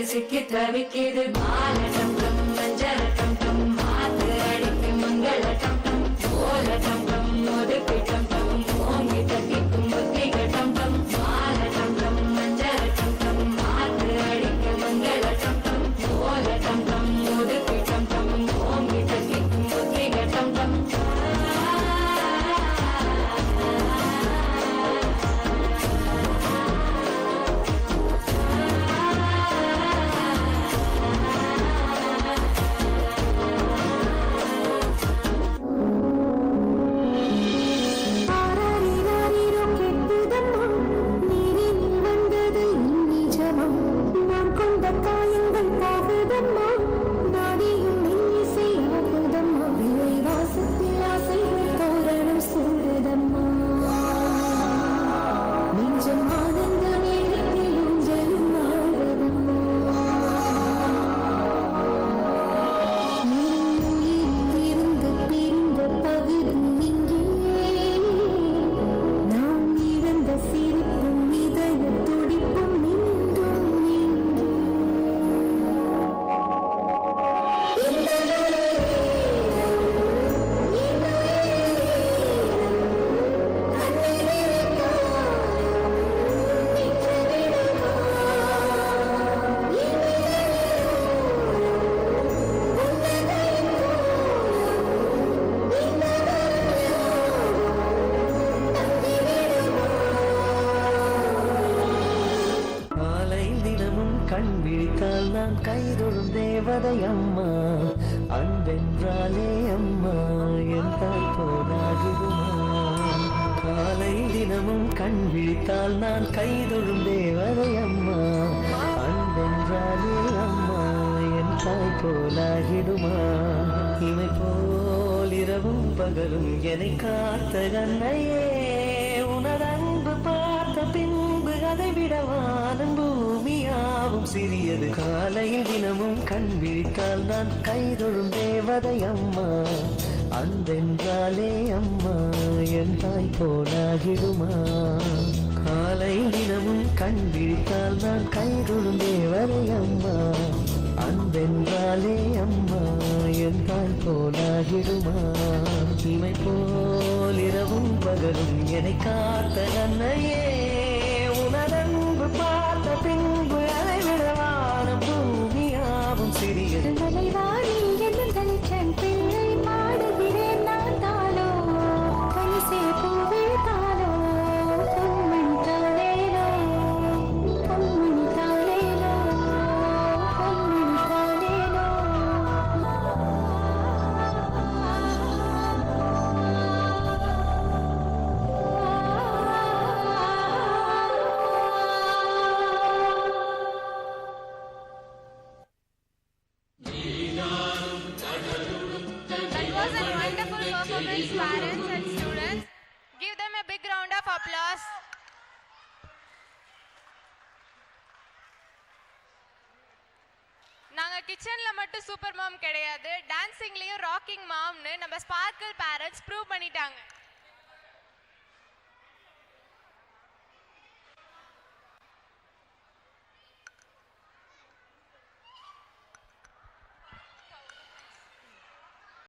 சிக்கி தவிக்கிது மால டம் டம் மஞ்சள் டம் டம் மாத்து அடிக்கு மங்கள டம் டம் ஓல டம் டம் ஒதுக்கி டம் டம் ஓங்கி தட்டிக்கும் புத்திக டம் டம் மால டம் டம் மஞ்சள் டம் டம் மாத்து அடிக்கு மங்கள டம் டம் ஓல டம் டம் ஒதுக்கி டம் டம் ஓங்கி தட்டிக்கும் புத்திக டம் டம் கண் விழித்தால் நான் கைதொழும் தேவதை அம்மா அன்பென்றாலே அம்மா என் தாய் போராடுமா காலை தினமும் கண் விழித்தால் நான் கைதொழும் தேவதை அம்மா அன்பென்றாலே அம்மா என் தாய் போலாகிடுமா இமை போல் இரவும் பகலும் என்னை காத்த கண்ணையே உனதன்பு பார்த்த பின்பு அதை விடவானும் பூமியாவும் சிறியது காலையில் தினமும் கண் விழித்தால் நான் கைதொழும் தேவதை அம்மா அன்பென்றாலே அம்மா என் தாய் போலாகிடுமா காலை தினமும் கண் விழித்தால் நான் கைதொழும் தேவதை அம்மா அன்பென்றாலே அம்மா என் தாய் போலாகிடுமா இமை போல் இரவும் பகலும் என்னை காத்த நன்னையே உனதன்பு பார்த்த பின்பு அதை விடவானும் பூமியாவும் சிறியது பிள்ளை பாடுகிறேன் நான் தாளோ கலிசே பூவே தாளோ பொன்மணி தாளேலோ பொன்மணி தாளேலோ பொன்மணி தாளேலோ That was a wonderful performance, parents and students. Give them a big round of applause. நாங்க கிச்சன்ல மட்டும் சூப்பர் மாம் கிடையாது, டான்சிங்லயும் ராக்கிங் மாம்னு நம்ம ஸ்பார்க்கிள் பேரண்ட்ஸ் ப்ரூவ் பண்ணிட்டாங்க.